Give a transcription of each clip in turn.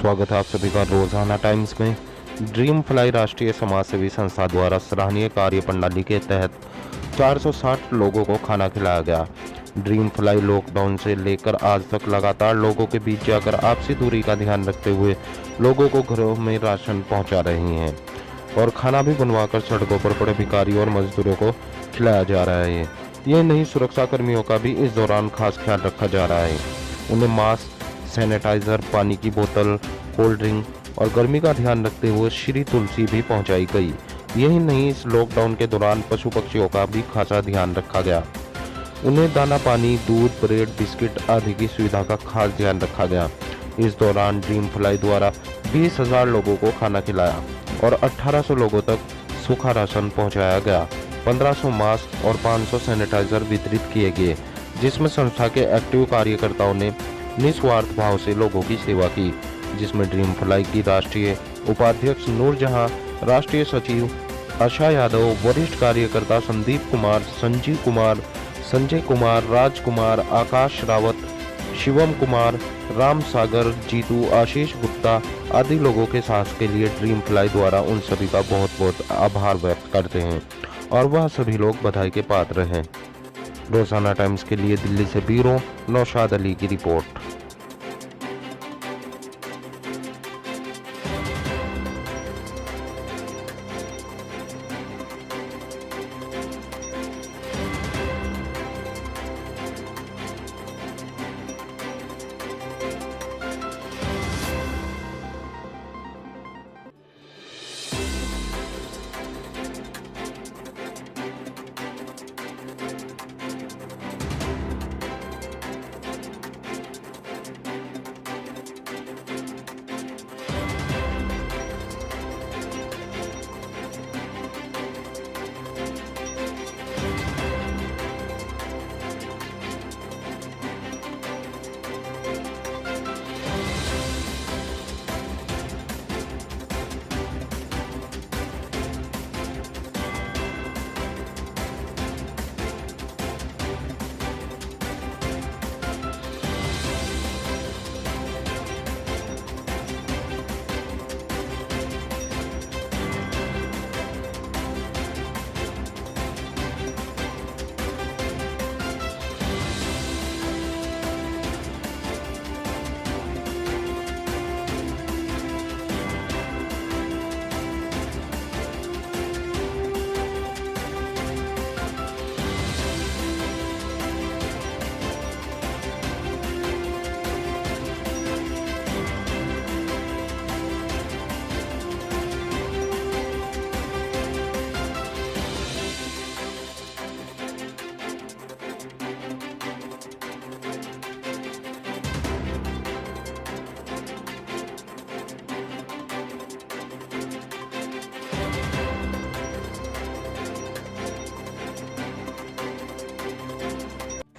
स्वागत है आप सभी का रोजाना टाइम्स में। ड्रीम फ्लाई राष्ट्रीय समाज सेवी संस्था द्वारा सराहनीय कार्य प्रणाली के तहत 460 लोगों को खाना खिलाया गया। ड्रीम फ्लाई लॉकडाउन से लेकर आज तक लगातार लोगों के बीच जाकर आपसी दूरी का ध्यान रखते हुए लोगों को घरों में राशन पहुंचा रही हैं और खाना भी बनवाकर सड़कों पर पड़े भिखारी और मजदूरों को खिलाया जा रहा है। ये नहीं, सुरक्षा कर्मियों का भी इस दौरान खास ख्याल रखा जा रहा है। उन्हें मास्क, सैनिटाइजर, पानी की बोतल, कोल्ड ड्रिंक और गर्मी का ध्यान रखते हुए श्री तुलसी भी पहुंचाई गई। यही नहीं, इस लॉकडाउन के दौरान पशु पक्षियों का भी खासा ध्यान रखा गया। उन्हें दाना पानी, दूध, ब्रेड, बिस्किट आदि की सुविधा का खास ध्यान रखा गया। इस दौरान ड्रीम फ्लाई द्वारा 20,000 लोगों को खाना खिलाया और 1800 लोगों तक सूखा राशन पहुंचाया गया। 1500 मास्क और 500 सैनिटाइजर वितरित किए गए, जिसमें संस्था के एक्टिव कार्यकर्ताओं ने निस्वार्थ भाव से लोगों की सेवा की, जिसमें ड्रीम फ्लाई की राष्ट्रीय उपाध्यक्ष नूरजहां, राष्ट्रीय सचिव आशा यादव, वरिष्ठ कार्यकर्ता संदीप कुमार, संजीव कुमार, संजय कुमार, राजकुमार, आकाश रावत, शिवम कुमार, राम सागर, जीतू, आशीष गुप्ता आदि लोगों के साहस के लिए ड्रीम फ्लाई द्वारा उन सभी का बहुत बहुत आभार व्यक्त करते हैं और वह सभी लोग बधाई के पात्र हैं। रोजाना टाइम्स के लिए दिल्ली से ब्यूरो नौशाद अली की रिपोर्ट।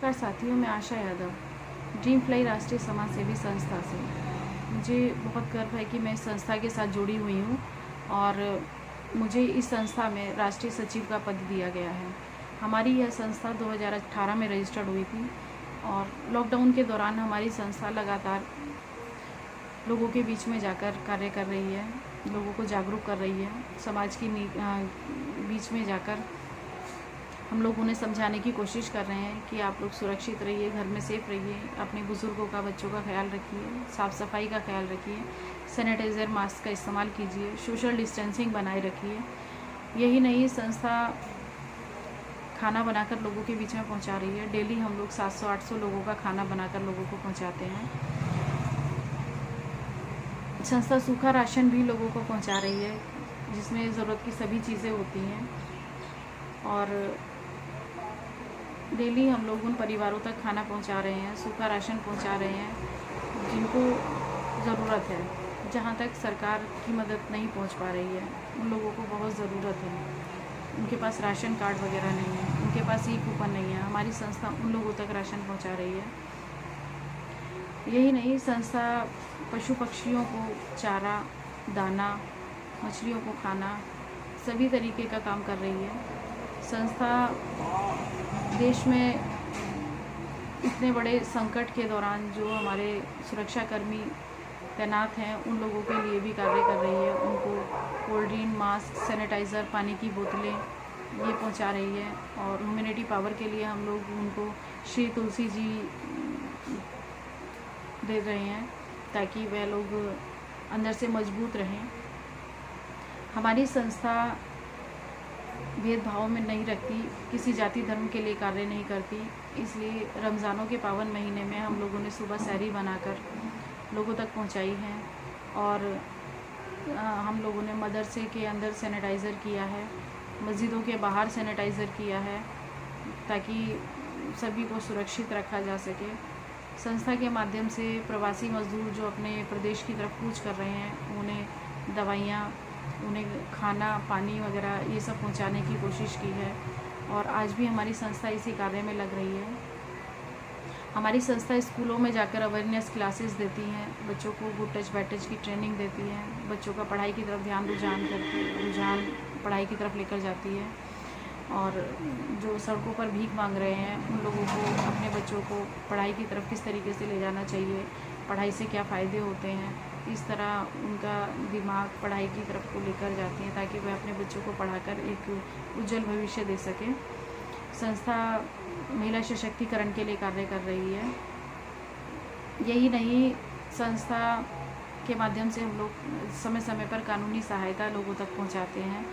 नमस्कार साथियों, मैं आशा यादव ड्रीम फ्लाई राष्ट्रीय समाज सेवी संस्था से। मुझे बहुत गर्व है कि मैं इस संस्था के साथ जुड़ी हुई हूँ और मुझे इस संस्था में राष्ट्रीय सचिव का पद दिया गया है। हमारी यह संस्था 2018 में रजिस्टर्ड हुई थी और लॉकडाउन के दौरान हमारी संस्था लगातार लोगों के बीच में जाकर कार्य कर रही है, लोगों को जागरूक कर रही है। समाज की बीच में जाकर हम लोग उन्हें समझाने की कोशिश कर रहे हैं कि आप लोग सुरक्षित रहिए, घर में सेफ रहिए, अपने बुज़ुर्गों का, बच्चों का ख्याल रखिए, साफ़ सफाई का ख्याल रखिए, सैनिटाइज़र, मास्क का इस्तेमाल कीजिए, सोशल डिस्टेंसिंग बनाए रखिए। यही नहीं, संस्था खाना बनाकर लोगों के बीच में पहुंचा रही है। डेली हम लोग 700-800 लोगों का खाना बनाकर लोगों को पहुंचाते हैं। संस्था सूखा राशन भी लोगों को पहुंचा रही है, जिसमें ज़रूरत की सभी चीज़ें होती हैं और डेली हम लोग उन परिवारों तक खाना पहुंचा रहे हैं, सूखा राशन पहुंचा रहे हैं जिनको ज़रूरत है। जहां तक सरकार की मदद नहीं पहुंच पा रही है, उन लोगों को बहुत ज़रूरत है। उनके पास राशन कार्ड वगैरह नहीं है, उनके पास ई कूपन नहीं है। हमारी संस्था उन लोगों तक राशन पहुंचा रही है। यही नहीं, संस्था पशु पक्षियों को चारा, दाना, मछलियों को खाना, सभी तरीके का काम कर रही है। संस्था देश में इतने बड़े संकट के दौरान जो हमारे सुरक्षाकर्मी तैनात हैं उन लोगों के लिए भी कार्य कर रही है। उनको कोल्ड ड्रिंक, मास्क, सैनिटाइज़र, पानी की बोतलें ये पहुंचा रही है। और ह्यूमैनिटी पावर के लिए हम लोग उनको श्री तुलसी जी दे रहे हैं ताकि वह लोग अंदर से मजबूत रहें। हमारी संस्था भेदभाव में नहीं रखती, किसी जाति धर्म के लिए कार्य नहीं करती। इसलिए रमज़ानों के पावन महीने में हम लोगों ने सुबह सहरी बनाकर लोगों तक पहुंचाई है। और हम लोगों ने मदरसे के अंदर सैनिटाइज़र किया है, मस्जिदों के बाहर सैनिटाइज़र किया है ताकि सभी को सुरक्षित रखा जा सके। संस्था के माध्यम से प्रवासी मजदूर जो अपने प्रदेश की तरफ कूच कर रहे हैं उन्हें दवाइयाँ, उन्हें खाना, पानी वगैरह ये सब पहुंचाने की कोशिश की है। और आज भी हमारी संस्था इसी कार्य में लग रही है। हमारी संस्था स्कूलों में जाकर अवेयरनेस क्लासेस देती हैं, बच्चों को गुड टच बैड टच की ट्रेनिंग देती है, बच्चों का पढ़ाई की तरफ रुझान पढ़ाई की तरफ लेकर जाती है। और जो सड़कों पर भीख मांग रहे हैं उन लोगों को, अपने बच्चों को पढ़ाई की तरफ किस तरीके से ले जाना चाहिए, पढ़ाई से क्या फ़ायदे होते हैं, इस तरह उनका दिमाग पढ़ाई की तरफ को लेकर जाती हैं ताकि वह अपने बच्चों को पढ़ाकर एक उज्जवल भविष्य दे सकें। संस्था महिला सशक्तिकरण के लिए कार्य कर रही है। यही नहीं, संस्था के माध्यम से हम लोग समय समय पर कानूनी सहायता लोगों तक पहुंचाते हैं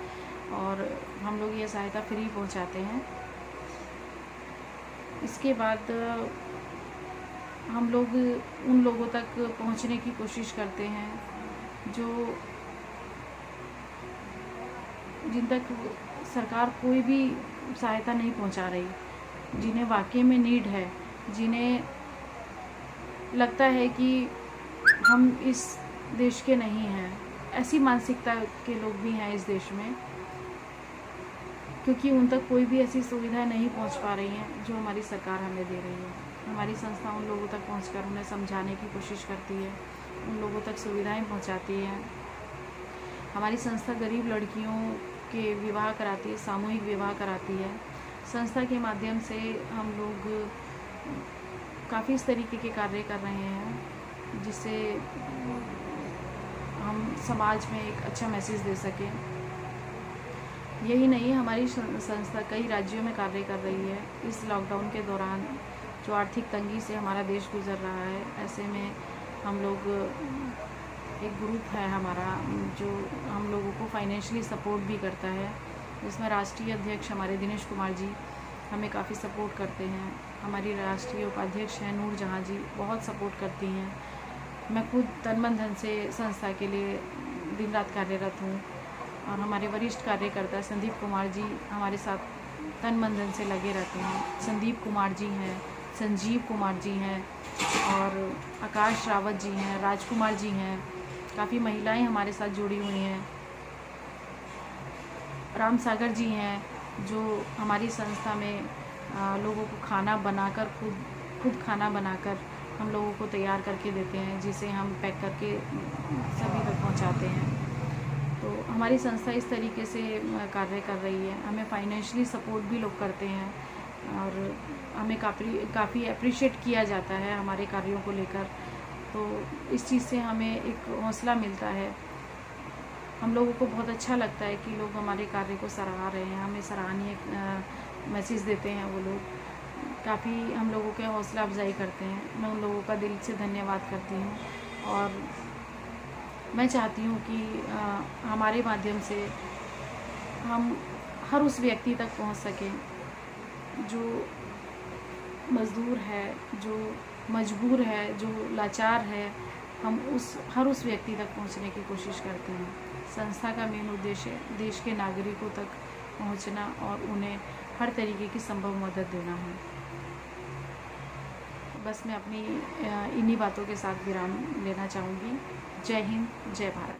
और हम लोग ये सहायता फ्री पहुंचाते हैं। इसके बाद हम लोग उन लोगों तक पहुंचने की कोशिश करते हैं जिन तक सरकार कोई भी सहायता नहीं पहुंचा रही, जिन्हें वाकई में नीड है, जिन्हें लगता है कि हम इस देश के नहीं हैं। ऐसी मानसिकता के लोग भी हैं इस देश में, क्योंकि उन तक कोई भी ऐसी सुविधा नहीं पहुंच पा रही हैं जो हमारी सरकार हमें दे रही है। हमारी संस्था उन लोगों तक पहुंचकर उन्हें समझाने की कोशिश करती है, उन लोगों तक सुविधाएं पहुंचाती है। हमारी संस्था गरीब लड़कियों के विवाह कराती है, सामूहिक विवाह कराती है। संस्था के माध्यम से हम लोग काफ़ी इस तरीके के कार्य कर रहे हैं जिससे हम समाज में एक अच्छा मैसेज दे सकें। यही नहीं, हमारी संस्था कई राज्यों में कार्य कर रही है। इस लॉकडाउन के दौरान जो आर्थिक तंगी से हमारा देश गुजर रहा है, ऐसे में हम लोग, एक ग्रुप है हमारा जो हम लोगों को फाइनेंशियली सपोर्ट भी करता है, जिसमें राष्ट्रीय अध्यक्ष हमारे दिनेश कुमार जी हमें काफ़ी सपोर्ट करते हैं। हमारी राष्ट्रीय उपाध्यक्ष हैं नूर जहाँ जी, बहुत सपोर्ट करती हैं। मैं खुद तन मन धन से संस्था के लिए दिन रात कार्यरत हूँ। और हमारे वरिष्ठ कार्यकर्ता संदीप कुमार जी हमारे साथ तन मन धन से लगे रहते हैं। संदीप कुमार जी हैं, संजीव कुमार जी हैं और आकाश रावत जी हैं, राजकुमार जी हैं। काफ़ी महिलाएं हमारे साथ जुड़ी हुई हैं। राम सागर जी हैं जो हमारी संस्था में लोगों को खाना बनाकर, खुद खाना बनाकर हम लोगों को तैयार करके देते हैं, जिसे हम पैक करके सभी तक पहुंचाते हैं। तो हमारी संस्था इस तरीके से कार्य कर रही है। हमें फाइनेंशियली सपोर्ट भी लोग करते हैं और हमें काफ़ी अप्रिशिएट किया जाता है हमारे कार्यों को लेकर। तो इस चीज़ से हमें एक हौसला मिलता है। हम लोगों को बहुत अच्छा लगता है कि लोग हमारे कार्य को सराह रहे हैं, हमें सराहनीय मैसेज देते हैं। वो लोग काफ़ी हम लोगों के हौसला अफजाई करते हैं। मैं उन लोगों का दिल से धन्यवाद करती हूँ और मैं चाहती हूँ कि हमारे माध्यम से हम हर उस व्यक्ति तक पहुँच सकें जो मज़दूर है, जो मजबूर है, जो लाचार है। हम हर उस व्यक्ति तक पहुँचने की कोशिश करते हैं। संस्था का मेन उद्देश्य देश के नागरिकों तक पहुँचना और उन्हें हर तरीके की संभव मदद देना है। बस मैं अपनी इन्हीं बातों के साथ विराम लेना चाहूँगी। जय हिंद, जय भारत।